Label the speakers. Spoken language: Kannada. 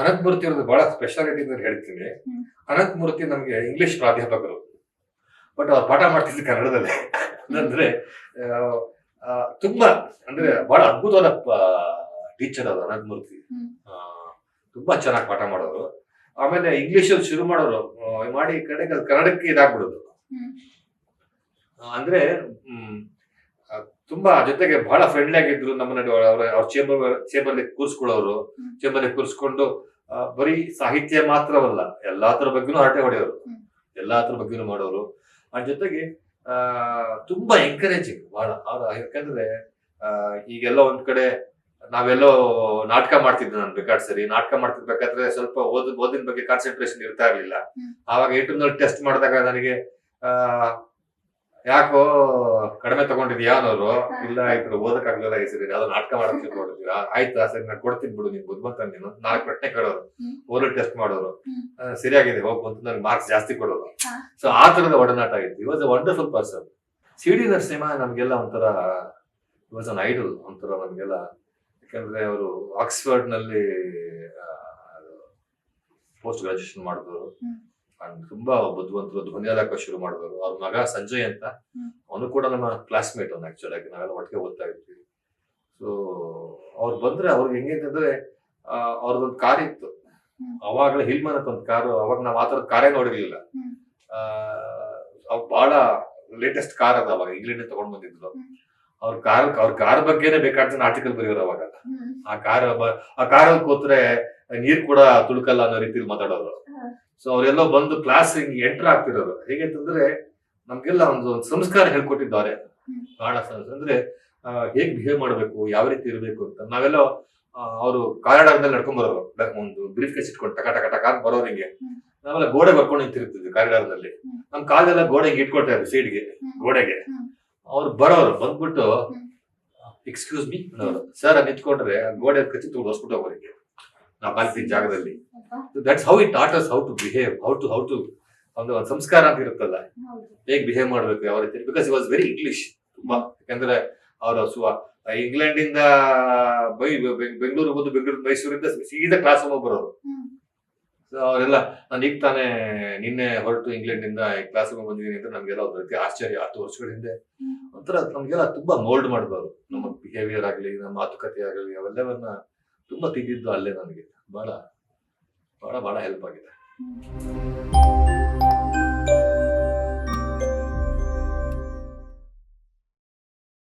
Speaker 1: ಅನಂತಮೂರ್ತಿ ಅವ್ರದ್ದು ಬಹಳ ಸ್ಪೆಷಾಲಿಟಿ ಅಂತ ಹೇಳ್ತೀನಿ. ಅನಂತಮೂರ್ತಿ ನಮ್ಗೆ ಇಂಗ್ಲಿಷ್ ಪ್ರಾಧ್ಯಾಪಕರು, ಬಟ್ ಅವ್ರು ಪಾಠ ಮಾಡ್ತಿದ್ರು ಕನ್ನಡದಲ್ಲೇ. ಅಂದ್ರೆ ತುಂಬಾ ಅಂದ್ರೆ ಬಹಳ ಅದ್ಭುತವಾದ ಟೀಚರ್ ಅದು ಅನಂತಮೂರ್ತಿ. ತುಂಬಾ ಚೆನ್ನಾಗಿ ಪಾಠ ಮಾಡೋರು. ಆಮೇಲೆ ಇಂಗ್ಲಿಷ್ ಅಲ್ಲಿ ಶುರು ಮಾಡೋರು ಮಾಡಿ ಕನ್ನಡಕ್ಕೆ ಇದಾಗ್ಬಿಡೋದು. ಅಂದ್ರೆ ತುಂಬಾ ಜೊತೆಗೆ ಬಹಳ ಫ್ರೆಂಡ್ಲಿ ಆಗಿದ್ರು. ನಮ್ಮ ನಡುವೆ ಅವ್ರ ಚೇಂಬರ್ಲಿ ಕೂರಿಸ್ಕೊಳ್ಳೋರು. ಚೇಂಬರ್ಲಿ ಕೂರಿಸ್ಕೊಂಡು ಬರೀ ಸಾಹಿತ್ಯ ಮಾತ್ರವಲ್ಲ, ಎಲ್ಲಾತರ ಬಗ್ಗೆನೂ ಹರಟೆ ಹೊಡೆಯೋರು, ಎಲ್ಲಾತರ ಬಗ್ಗೆನೂ ಮಾಡೋರು. ಅದ್ರ ಜೊತೆಗೆ ತುಂಬಾ ಎಂಕರೇಜಿಂಗ್ ಬಹಳ. ಅವ್ರ ಯಾಕಂದ್ರೆ ಈಗೆಲ್ಲ ಒಂದ್ ಕಡೆ ನಾವೆಲ್ಲೋ ನಾಟಕ ಮಾಡ್ತಿದ್ದೆ ನಾನು ಬೇಕಾದ್ ಸರಿ. ನಾಟಕ ಮಾಡ್ತಿರ್ಬೇಕಾದ್ರೆ ಸ್ವಲ್ಪ ಓದಿನ ಬಗ್ಗೆ ಕಾನ್ಸಂಟ್ರೇಷನ್ ಇರ್ತಾ ಇರ್ಲಿಲ್ಲ. ಆವಾಗ ಇಂಟರ್ನಲ್ ಟೆಸ್ಟ್ ಮಾಡಿದಾಗ ನನಗೆ ಯಾಕೋ ಕಡಿಮೆ ತಗೊಂಡಿದ್ಯಾ ಅನ್ನೋರು. ಇಲ್ಲ ಇದ್ರ ಓದಕ್ಕಾಗ್ಲಿಲ್ಲ ಈ ಸರಿ, ಯಾವ್ದೋ ನಾಟಕ ಮಾಡಕ್ ನೋಡಿದೀರಾ, ಆಯ್ತಾ ಸರಿ ನಾನು ಕೊಡ್ತೀನಿ ಬಿಡು, ನೀನ್ ಬುದ್ಧಿವಂತ ನೀನು. 4 ಪ್ರಶ್ನೆ ಕೇಳೋರು, ಓದಲ್ ಟೆಸ್ಟ್ ಮಾಡೋರು. ಸರಿಯಾಗಿದೆ ಹೋಗ್ ಬಂತು, ನನ್ಗೆ ಮಾರ್ಕ್ಸ್ ಜಾಸ್ತಿ ಕೊಡೋರು. ಸೊ ಆ ತರದ ಒಡನಾಟ ಆಗಿತ್ತು. Was a wonderful person. CD. Narasimha ನಮ್ಗೆಲ್ಲ ಒಂಥರ ವಾಸ್ ಅನ್ ಐಡಲ್ ಒಂಥರ ನಮ್ಗೆಲ್ಲ. ಯಾಕಂದ್ರೆ ಅವರು ಆಕ್ಸ್ಫರ್ಡ್ ನಲ್ಲಿ ಪೋಸ್ಟ್ ಗ್ರಾಜುಯೇಷನ್ ಮಾಡಿದವರು. ತುಂಬಾ ಬುದ್ಧಿವಂತರು. ಧ್ವನಿಯಾಲಕ ಶುರು ಮಾಡಿದವರು. ಅವ್ರ ಮಗ ಸಂಜಯ್ ಅಂತ, ಅವನು ಕೂಡ ನಮ್ಮ ಕ್ಲಾಸ್ಮೇಟ್. ಅವ್ನು ಆಕ್ಚುಲ್ ಆಗಿ ನಾವೆಲ್ಲ ಒಟ್ಟಿಗೆ ಓದ್ತಾ ಇದ್ವಿ. ಸೊ ಅವ್ರು ಬಂದ್ರೆ ಅವ್ರಿಗೆ ಹೆಂಗಂತಂದ್ರೆ ಅವ್ರದೊಂದು ಕಾರ್ ಇತ್ತು ಅವಾಗಲೇ, ಹಿಲ್ಮನ್ ಅಂತ ಒಂದು ಕಾರು. ಅವಾಗ ನಾವ್ ಆತರದ ಕಾರೇ ನೋಡಿರ್ಲಿಲ್ಲ. ಅವ್ರು ಬಹಳ ಲೇಟೆಸ್ಟ್ ಕಾರ್ ಅದ, ಅವಾಗ ಇಂಗ್ಲೆಂಡ್ ತಗೊಂಡ್ ಬಂದಿದ್ರು. ಅವ್ರ ಕಾರ್ ಬಗ್ಗೆನೆ ಬೇಕಾದ ಆರ್ಟಿಕಲ್ ಬರೆಯೋರು ಅವಾಗ. ಆ ಕಾರಲ್ಲಿ ಕೂತ್ರೆ ನೀರ್ ಕೂಡ ತುಳುಕಲ್ಲ ಅನ್ನೋ ರೀತಿಲಿ ಮಾತಾಡೋರು. ಸೊ ಅವರೆಲ್ಲೋ ಬಂದು ಕ್ಲಾಸ್ ಎಂಟರ್ ಆಗ್ತಿರೋರು. ಹೇಗೆ ಅಂತಂದ್ರೆ ನಮ್ಗೆಲ್ಲ ಒಂದು ಸಂಸ್ಕಾರ ಹೇಳ್ಕೊಟ್ಟಿದ್ದಾರೆ. ಬಹಳ ಅಂದ್ರೆ ಹೇಗ್ ಬಿಹೇವ್ ಮಾಡ್ಬೇಕು, ಯಾವ ರೀತಿ ಇರ್ಬೇಕು ಅಂತ. ನಾವೆಲ್ಲ ಅವರು ಕಾರಿಡಾರ್ನಲ್ಲಿ ನಡ್ಕೊಂಡ್ ಬರೋರು. ಒಂದು ಬ್ರೀಫ್ ಕೇಸ್ ಇಟ್ಕೊಂಡು ಟಕ ಟಕ ಟಕ ಅಂತ ಬರೋರು. ಹಿಂಗೆ ನಾವೆಲ್ಲ ಗೋಡೆ ಬರ್ಕೊಂಡು ನಿಂತಿರ್ತಿದ್ವಿ ಕಾರಿಡಾರ್ನಲ್ಲಿ. ನಮ್ ಕಾಲೆಲ್ಲ ಗೋಡೆಗೆ ಇಟ್ಕೊಳ್ತಾ ಇದ್ವಿ, ಸೈಡ್ಗೆ ಗೋಡೆಗೆ. ಅವ್ರು ಬರೋರು, ಬಂದ್ಬಿಟ್ಟು ಎಕ್ಸ್ಕ್ಯೂಸ್ ಮೀ ಅನ್ನೋರು. ಸರ್ ನಿಂತ್ಕೊಂಡ್ರೆ ಗೋಡೆ ಕಚ್ಚಿ ಹೊಸ್ಬಿಟ್ಟು ಹೋಗೋರಿಗೆ ನಾವು ಕಾಲ್ತಿದ್ದ ಜಾಗದಲ್ಲಿ. That's how it taught us how to behave, how to ಒಂದು ಸಂಸ್ಕಾರ ಅಂತ ಇರುತ್ತಲ್ಲ, ಹೇಗ್ ಬಿಹೇವ್ ಮಾಡ್ಬೇಕು, ಯಾವ ರೀತಿ. Because it was very English ತುಂಬಾ. ಯಾಕಂದ್ರೆ ಅವರು ಇಂಗ್ಲೆಂಡ್ ಇಂದ ಬೆಂಗಳೂರು ಬಂದು ಬೆಂಗಳೂರು ಮೈಸೂರಿಂದ ಸೀದಾ ಕ್ಲಾಸ್ ರೂಮ್ ಬರೋರು. ಅವರೆಲ್ಲ ನಾನು ಈಗ ತಾನೇ ನಿನ್ನೆ ಹೊರಟು ಇಂಗ್ಲೆಂಡ್ ಇಂದ ಕ್ಲಾಸ್ ರೂಮ್ ಬಂದಿದ್ದೀನಿ ಅಂತ ನಮ್ಗೆಲ್ಲ ಒಂದು ರೀತಿ ಆಶ್ಚರ್ಯ. 10 ವರ್ಷಗಳ ಹಿಂದೆ ಒಂಥರ ನಮ್ಗೆಲ್ಲ ತುಂಬಾ ಮೋಲ್ಡ್ ಮಾಡಿದವರು. ನಮ್ಮ ಬಿಹೇವಿಯರ್ ಆಗ್ಲಿ, ನಮ್ಮ ಮಾತುಕತೆ ಆಗಲಿ, ಅವೆಲ್ಲವನ್ನ ತುಂಬಾ ತಿದ್ದಿದ್ದು ಅಲ್ಲೇ. ನನಗೆ ಬಹಳ ಬಹಳ ಬಹಳ ಹೆಲ್ಪ್ ಆಗಿದೆ.